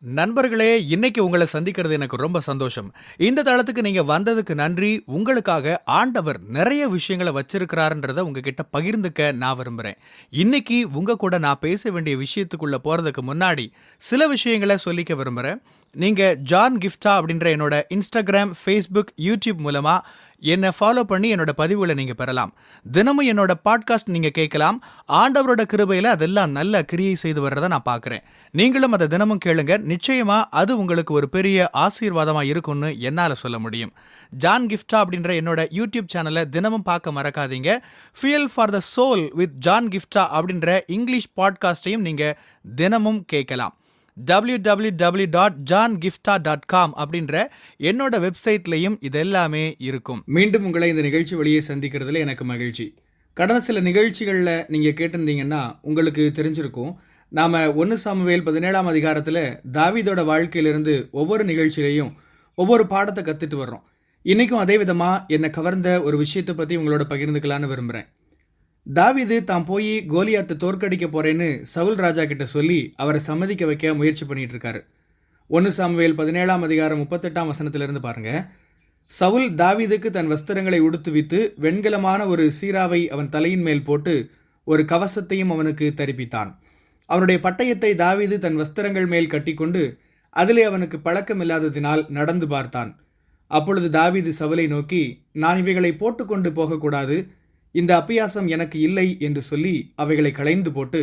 நண்பர்களே, இன்னைக்கு உங்கள சந்திக்கிறது எனக்கு ரொம்ப சந்தோஷம். இந்த தளத்துக்கு நீங்க வந்ததுக்கு நன்றி. உங்களுக்காக ஆண்டவர் நெறைய விஷயங்கள வச்சிருக்கிறாருன்றத உங்ககிட்ட பகிர்ந்துக்க நான் விரும்புறேன். இன்னைக்கு உங்க கூட நான் பேச வேண்டிய விஷயத்துக்குள்ள போறதுக்கு முன்னாடி, சில விஷயங்கள சொல்லிக்க விரும்புறேன். நீங்க ஜான் கிஃப்டா அப்படின்ற என்னோட Instagram, Facebook, YouTube மூலமா என்ன ஃபாலோ பண்ணி என்னோட பதிவுகள நீங்க பெறலாம். தினமும் என்னோட பாட்காஸ்ட் நீங்க கேட்கலாம். ஆண்டவரோட கிருபையில அதெல்லாம் நல்ல கிரியை செய்து வர்றத நான் பார்க்கிறேன். நீங்களும் அத தினமும் கேளுங்க. நிச்சயமா அது உங்களுக்கு ஒரு பெரிய ஆசீர்வாதமா இருக்கும்னு என்னால சொல்ல முடியும். ஜான் கிஃப்டா அப்படின்ற என்னோட யூடியூப் சேனலை தினமும் பார்க்க மறக்காதீங்க. Fuel for the soul with John Gifta அப்படின்ற இங்கிலீஷ் பாட்காஸ்டையும் நீங்க தினமும் கேட்கலாம். www.johngifta.com அப்படின்ற என்னோட வெப்சைட்லையும் இதெல்லாமே இருக்கும். மீண்டும் உங்களை இந்த நிகழ்ச்சி வழியே சந்திக்கிறதுல எனக்கு மகிழ்ச்சி. கடந்த சில நிகழ்ச்சிகளில் நீங்கள் கேட்டிருந்தீங்கன்னா உங்களுக்கு தெரிஞ்சிருக்கும். நாம் 1 சாமுவேல் 17ஆம் அதிகாரத்தில் தாவீதோட வாழ்க்கையிலிருந்து ஒவ்வொரு நிகழ்ச்சியிலையும் ஒவ்வொரு பாடத்தை கற்றுட்டு வர்றோம். இன்றைக்கும் அதே விதமாக என்னை கவர்ந்த ஒரு விஷயத்தை பற்றி உங்களோட பகிர்ந்துக்கலான்னு விரும்புகிறேன். தாவீது தான் போய் கோலியாத்தை தோற்கடிக்க போறேன்னு சவுல் ராஜா கிட்ட சொல்லி அவரை சம்மதிக்க வைக்க முயற்சி பண்ணிட்டு இருக்காரு. 1 சாமுவேல் 17ஆம் அதிகாரம் 38ஆம் வசனத்திலிருந்து பாருங்க. சவுல் தாவீதுக்கு தன் வஸ்திரங்களை உடுத்துவித்து வெண்கலமான ஒரு சீராவை அவன் தலையின் மேல் போட்டு ஒரு கவசத்தையும் அவனுக்கு தரிப்பித்தான். அவனுடைய பட்டயத்தை தாவீது தன் வஸ்திரங்கள் மேல் கட்டிக்கொண்டு அதிலே அவனுக்கு பழக்கம் இல்லாததினால் நடந்து பார்த்தான். அப்பொழுது தாவீது சவுலை நோக்கி, நான் இவைகளை போட்டுக்கொண்டு போகக்கூடாது, இந்த அப்பியாசம் எனக்கு இல்லை என்று சொல்லி அவைகளை களைந்து போட்டு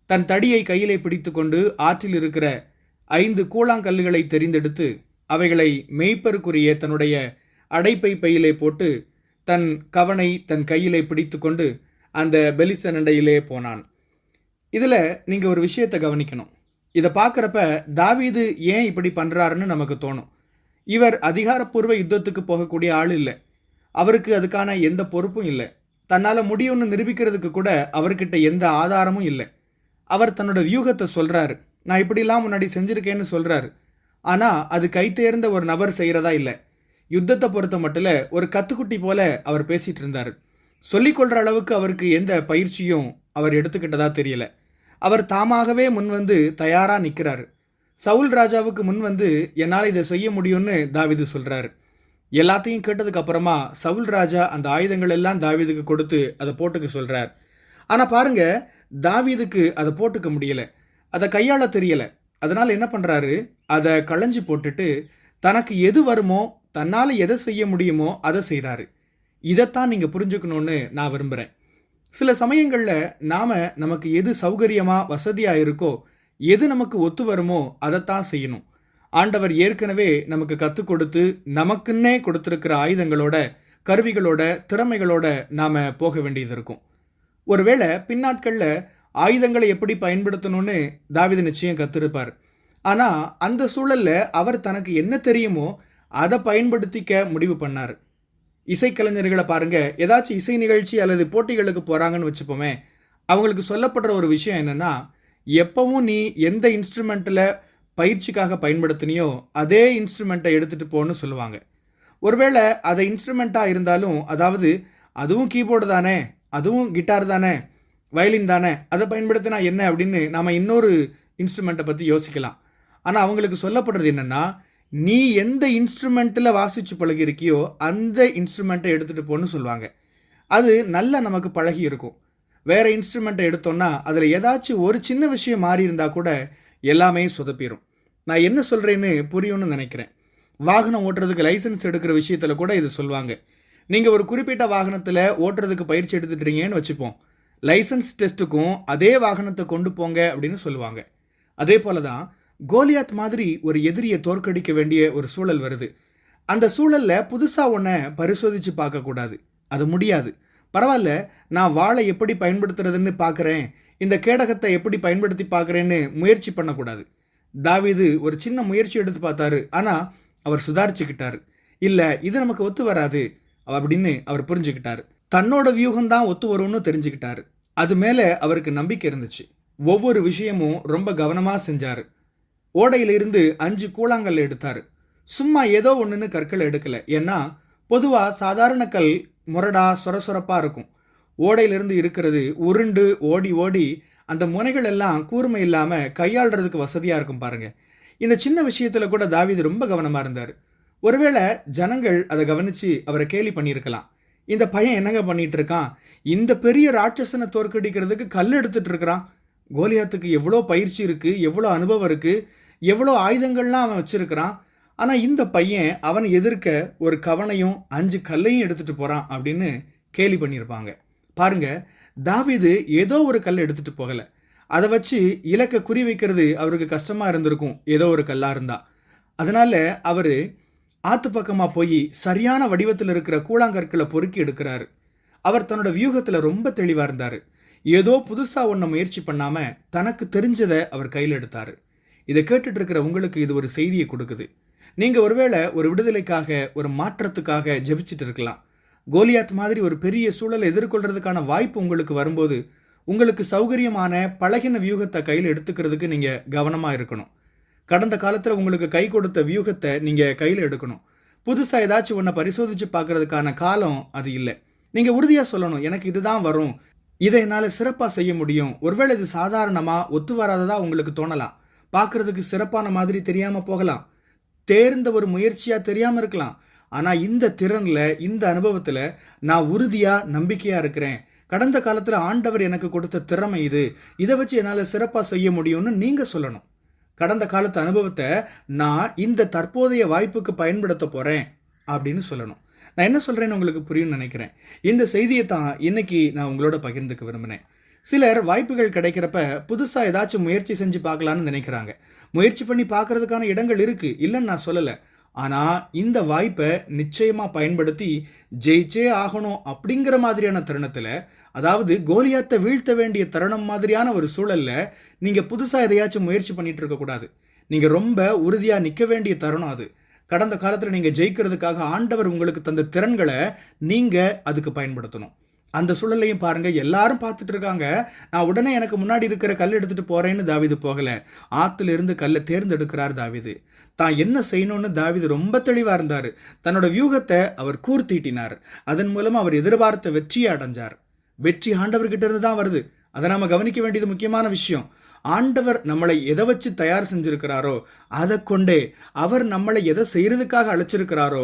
தன் தடியை கையிலே பிடித்து கொண்டு ஆற்றில் இருக்கிற 5 கூழாங்கல்லுகளை தெரிந்தெடுத்து அவைகளை மேய்ப்பருக்குரிய தன்னுடைய அடைப்பை பையிலே போட்டு தன் கவனை தன் கையிலே பிடித்து கொண்டு அந்த பெலிஸ்தனிடையிலே போனான். இதில் நீங்கள் ஒரு விஷயத்தை கவனிக்கணும். இதை பார்க்குறப்ப தாவீது ஏன் இப்படி பண்ணுறாருன்னு நமக்கு தோணும். இவர் அதிகாரப்பூர்வ யுத்தத்துக்கு போகக்கூடிய ஆள் இல்லை. அவருக்கு அதுக்கான எந்த பொறுப்பும் இல்லை. தன்னால் முடியும்னு நிரூபிக்கிறதுக்கு கூட அவர்கிட்ட எந்த ஆதாரமும் இல்லை. அவர் தன்னோட வியூகத்தை சொல்கிறாரு. நான் இப்படிலாம் முன்னாடி செஞ்சுருக்கேன்னு சொல்கிறாரு. ஆனால் அது கைத்தேர்ந்த ஒரு நபர் செய்கிறதா இல்லை. யுத்தத்தை பொறுத்த மட்டும் ஒரு கத்துக்குட்டி போல அவர் பேசிகிட்டு இருந்தார். சொல்லிக்கொள்கிற அளவுக்கு அவருக்கு எந்த பயிற்சியும் அவர் எடுத்துக்கிட்டதா தெரியல. அவர் தாமாகவே முன் வந்து தயாராக நிற்கிறாரு. சவுல் ராஜாவுக்கு முன் வந்து என்னால் இதை செய்ய முடியும்னு தாவீது சொல்கிறாரு. எல்லாத்தையும் கேட்டதுக்கு அப்புறமா சவுல் ராஜா அந்த ஆயுதங்கள் எல்லாம் தாவீதுக்கு கொடுத்து அதை போட்டுக்க சொல்கிறார். ஆனால் பாருங்க, தாவீதுக்கு அதை போட்டுக்க முடியலை, அதை கையாள தெரியலை. அதனால் என்ன பண்ணுறாரு, அதை களைஞ்சி போட்டுட்டு தனக்கு எது வருமோ, தன்னால் எதை செய்ய முடியுமோ அதை செய்கிறாரு. இதைத்தான் நீங்கள் புரிஞ்சுக்கணுன்னு நான் விரும்புகிறேன். சில சமயங்களில் நாம் நமக்கு எது சௌகரியமாக வசதியாக இருக்கோ, எது நமக்கு ஒத்து வருமோ அதைத்தான் செய்யணும். ஆண்டவர் ஏற்கனவே நமக்கு கற்றுக் கொடுத்து நமக்குன்னே கொடுத்துருக்கிற ஆயுதங்களோட, கருவிகளோட, திறமைகளோட நாம் போக வேண்டியது இருக்கும். ஒருவேளை பின்னாட்களில் ஆயுதங்களை எப்படி பயன்படுத்தணும்னு தாவீது நிச்சயம் கற்றுருப்பார். ஆனால் அந்த சூழலில் அவர் தனக்கு என்ன தெரியுமோ அதை பயன்படுத்திக்க முடிவு பண்ணார். இசைக்கலைஞர்களை பாருங்கள், ஏதாச்சும் இசை நிகழ்ச்சி அல்லது போட்டிகளுக்கு போகிறாங்கன்னு வச்சுப்போமே, அவங்களுக்கு சொல்லப்படுற ஒரு விஷயம் என்னென்னா, எப்பவும் நீ எந்த இன்ஸ்ட்ருமெண்ட்டில் பயிற்சிக்காக பயன்படுத்தினியோ அதே இன்ஸ்ட்ருமெண்ட்டை எடுத்துகிட்டு போன்னு சொல்லுவாங்க. ஒருவேளை அதை இன்ஸ்ட்ருமெண்ட்டாக இருந்தாலும், அதாவது அதுவும் கீபோர்டு தானே, அதுவும் கிட்டார் தானே, வயலின் தானே, அதை பயன்படுத்தினா என்ன அப்படின்னு நாம் இன்னொரு இன்ஸ்ட்ருமெண்ட்டை பற்றி யோசிக்கலாம். ஆனால் அவங்களுக்கு சொல்லப்படுறது என்னென்னா, நீ எந்த இன்ஸ்ட்ருமெண்ட்டில் வாசித்து பழகிருக்கியோ அந்த இன்ஸ்ட்ருமெண்ட்டை எடுத்துகிட்டு போன்னு சொல்லுவாங்க. அது நல்லா நமக்கு பழகி இருக்கும். வேறு இன்ஸ்ட்ருமெண்ட்டை எடுத்தோன்னா அதில் ஏதாச்சும் ஒரு சின்ன விஷயம் மாறி இருந்தால் கூட எல்லாமே சொதப்பிடும். நான் என்ன சொல்கிறேன்னு புரியும்னு நினைக்கிறேன். வாகனம் ஓட்டுறதுக்கு லைசன்ஸ் எடுக்கிற விஷயத்தில் கூட இது சொல்லுவாங்க. நீங்கள் ஒரு குறிப்பிட்ட வாகனத்தில் ஓட்டுறதுக்கு பயிற்சி எடுத்துட்டுறீங்கன்னு வச்சுப்போம். லைசன்ஸ் டெஸ்ட்டுக்கும் அதே வாகனத்தை கொண்டு போங்க அப்படின்னு சொல்லுவாங்க. அதே போல தான் கோலியாத் மாதிரி ஒரு எதிரியை தோற்கடிக்க வேண்டிய ஒரு சூழல் வருது. அந்த சூழலில் புதுசாக ஒன்றை பரிசோதித்து பார்க்கக்கூடாது. அது முடியாது. பரவாயில்ல, நான் வாளை எப்படி பயன்படுத்துறதுன்னு பார்க்குறேன், இந்த கேடகத்தை எப்படி பயன்படுத்தி பார்க்குறேன்னு முயற்சி பண்ணக்கூடாது. தாவீது ஒரு சின்ன முயற்சி எடுத்து பார்த்தாரு. ஆனால் அவர் சுதாரிச்சுக்கிட்டார். இல்லை, இது நமக்கு ஒத்து வராது அப்படின்னு அவர் புரிஞ்சுக்கிட்டார். தன்னோட வியூகம்தான் ஒத்து வரும்னு தெரிஞ்சுக்கிட்டார். அது மேலே அவருக்கு நம்பிக்கை இருந்துச்சு. ஒவ்வொரு விஷயமும் ரொம்ப கவனமாக செஞ்சார். ஓடையிலிருந்து 5 கூழாங்கல் எடுத்தார். சும்மா ஏதோ ஒன்றுன்னு கற்களை எடுக்கலை. ஏன்னா பொதுவாக சாதாரண கல் முரடா சொரசொரப்பாக இருக்கும். ஓடையிலிருந்து இருக்கிறது உருண்டு ஓடி ஓடி அந்த முனைகள் எல்லாம் கூர்மை இல்லாமல் கையாளுறதுக்கு வசதியாக இருக்கும் பாருங்கள். இந்த சின்ன விஷயத்துல கூட தாவீது ரொம்ப கவனமா இருந்தார். ஒருவேளை ஜனங்கள் அதை கவனிச்சு அவரை கேலி பண்ணியிருக்கலாம். இந்த பையன் என்னங்க பண்ணிட்டு இருக்கான், இந்த பெரிய ராட்சசனை தோற்கடிக்கிறதுக்கு கல் எடுத்துட்டு இருக்கிறான், கோலியாத்துக்கு எவ்வளோ பயிற்சி இருக்கு, எவ்வளோ அனுபவம் இருக்கு, எவ்வளோ ஆயுதங்கள்லாம் அவன் வச்சிருக்கிறான், ஆனால் இந்த பையன் அவன் எதிர்க்க ஒரு கவனையும் 5 கல்லையும் எடுத்துட்டு போறான் அப்படின்னு கேலி பண்ணியிருப்பாங்க. பாருங்க, தாவீது ஏதோ ஒரு கல் எடுத்துட்டு போகல, அதை வச்சு இலக்கை குறி வைக்கிறது அவருக்கு கஷ்டமா இருந்திருக்கும், ஏதோ ஒரு கல்லா இருந்தா. அதனால அவரு ஆத்து பக்கமா போய் சரியான வடிவத்தில் இருக்கிற கூழாங்கற்களை பொறுக்கி எடுக்கிறாரு. அவர் தன்னோட வியூகத்துல ரொம்ப தெளிவா இருந்தாரு. ஏதோ புதுசா ஒன்றை முயற்சி பண்ணாம தனக்கு தெரிஞ்சதை அவர் கையில் எடுத்தாரு. இதை கேட்டுட்டு இருக்கிற உங்களுக்கு இது ஒரு செய்தியை கொடுக்குது. நீங்க ஒருவேளை ஒரு விடுதலைக்காக, ஒரு மாற்றத்துக்காக ஜெபிச்சுட்டு இருக்கலாம். கோலியாத் மாதிரி ஒரு பெரிய சூழலை எதிர்கொள்றதுக்கான வாய்ப்பு உங்களுக்கு வரும்போது உங்களுக்கு சௌகரியமான பழகின வியூகத்தை கையில் எடுத்துக்கிறதுக்கு நீங்க கவனமா இருக்கணும். கடந்த காலத்தில் உங்களுக்கு கை கொடுத்த வியூகத்தை நீங்கள் கையில் எடுக்கணும். புதுசாக ஏதாச்சும் ஒன்றை பரிசோதித்து பார்க்கறதுக்கான காலம் அது இல்லை. நீங்கள் உறுதியாக சொல்லணும், எனக்கு இதுதான் வரும், இதை என்னால் சிறப்பாக செய்ய முடியும். ஒருவேளை இது சாதாரணமாக ஒத்து வராததா உங்களுக்கு தோணலாம், பார்க்குறதுக்கு சிறப்பான மாதிரி தெரியாமல் போகலாம், தேர்ந்த ஒரு முயற்சியாக தெரியாமல் இருக்கலாம். ஆனால் இந்த திறனில், இந்த அனுபவத்தில் நான் உறுதியாக நம்பிக்கையாக இருக்கிறேன். கடந்த காலத்தில் ஆண்டவர் எனக்கு கொடுத்த திறமை இது, இதை வச்சு என்னால் சிறப்பாக செய்ய முடியும்னு நீங்கள் சொல்லணும். கடந்த காலத்து அனுபவத்தை நான் இந்த தற்போதைய வாய்ப்புக்கு பயன்படுத்த போகிறேன் அப்படின்னு சொல்லணும். நான் என்ன சொல்கிறேன்னு உங்களுக்கு புரியும்னு நினைக்கிறேன். இந்த செய்தியை தான் இன்னைக்கு நான் உங்களோட பகிர்ந்துக்க விரும்பினேன். சிலர் வாய்ப்புகள் கிடைக்கிறப்ப புதுசாக ஏதாச்சும் முயற்சி செஞ்சு பார்க்கலான்னு நினைக்கிறாங்க. முயற்சி பண்ணி பார்க்கறதுக்கான இடங்கள் இருக்குது, இல்லைன்னு நான் சொல்லலை. ஆனால் இந்த வாய்ப்பை நிச்சயமாக பயன்படுத்தி ஜெயிச்சே ஆகணும் அப்படிங்கிற மாதிரியான தருணத்தில், அதாவது கோலியாத்தை வீழ்த்த வேண்டிய தருணம் மாதிரியான ஒரு சூழலில் நீங்கள் புதுசாக எதையாச்சும் முயற்சி பண்ணிட்டு இருக்கக்கூடாது. நீங்கள் ரொம்ப உறுதியாக நிற்க வேண்டிய தருணம் அது. கடந்த காலத்தில் நீங்கள் ஜெயிக்கிறதுக்காக ஆண்டவர் உங்களுக்கு தந்த திறன்களை நீங்கள் அதுக்கு பயன்படுத்தணும். அந்த சூழலையும் பாருங்கள், எல்லாரும் பார்த்துட்டு இருக்காங்க, நான் உடனே எனக்கு முன்னாடி இருக்கிற கல் எடுத்துகிட்டு போகிறேன்னு தாவீது போகலை. ஆற்றுல இருந்து கல்லை தேர்ந்தெடுக்கிறார் தாவீது. தான் என்ன செய்யணும்னு தாவீது ரொம்ப தெளிவாக இருந்தார். தன்னோட வியூகத்தை அவர் கூர்த்தீட்டினார். அதன் மூலம் அவர் எதிர்பார்த்த வெற்றியை அடைஞ்சார். வெற்றி ஆண்டவர்கிட்ட இருந்து தான் வருது. அதை நாம் கவனிக்க வேண்டியது முக்கியமான விஷயம். ஆண்டவர் நம்மளை எதை வச்சு தயார் செஞ்சிருக்கிறாரோ அதை கொண்டே, அவர் நம்மளை எதை செய்யறதுக்காக அழைச்சிருக்கிறாரோ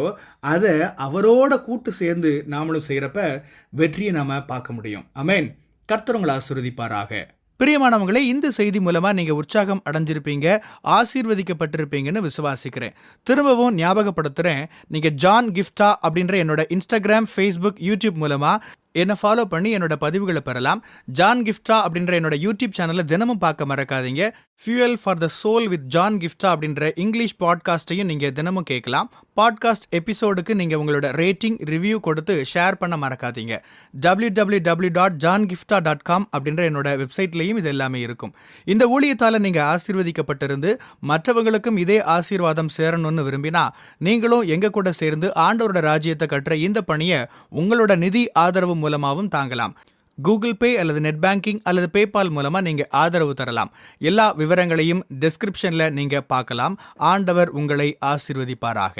அதை அவரோட கூட்டு சேர்ந்து நாமளும் செய்யறப்ப வெற்றியை நாம பார்க்க முடியும். ஆமென். கர்த்தர் உங்களை ஆசீர்வதிப்பாராக. பிரியமானவங்களே, இந்த செய்தி மூலமா நீங்க உற்சாகம் அடைஞ்சிருப்பீங்க, ஆசீர்வதிக்கப்பட்டிருப்பீங்கன்னு விசுவாசிக்கிறேன். திரும்பவும் ஞாபகப்படுத்துறேன், நீங்க ஜான் கிஃப்டா அப்படின்ற என்னோட இன்ஸ்டாகிராம், ஃபேஸ்புக், யூடியூப் மூலமா என்னை ஃபாலோ பண்ணி என்னோட பதிவுகளை பெறலாம். ஜான் கிஃப்டா அப்படின்ற என்னோட யூடியூப் சேனலை தினமும் பார்க்க மறக்காதீங்க. Fuel for the soul with John Gifta அப்படின்ற இங்கிலீஷ் பாட்காஸ்ட்டையும் நீங்கள் தினமும் கேட்கலாம். பாட்காஸ்ட் எபிசோடுக்கு நீங்கள் உங்களோட ரேட்டிங், ரிவ்யூ கொடுத்து ஷேர் பண்ண மறக்காதீங்க. www.johngifta.com அப்படின்ற என்னோட வெப்சைட்லேயும் இது எல்லாமே இருக்கும். இந்த ஊழியத்தால் நீங்கள் ஆசீர்வதிக்கப்பட்டிருந்து மற்றவங்களுக்கும் இதே ஆசீர்வாதம் சேரணும்னு விரும்பினா நீங்களும் எங்க கூட சேர்ந்து ஆண்டவரோட ராஜ்யத்தை கட்டுற இந்த பணியை உங்களோட நிதி ஆதரவு மூலமாகவும் தாங்கலாம். கூகுள் பே அல்லது நெட் பேங்கிங் அல்லது பேபால் மூலமா நீங்க ஆதரவு தரலாம். எல்லா விவரங்களையும் டிஸ்கிரிப்ஷன்ல நீங்க பார்க்கலாம். ஆண்டவர் உங்களை ஆசீர்வதிப்பாராக.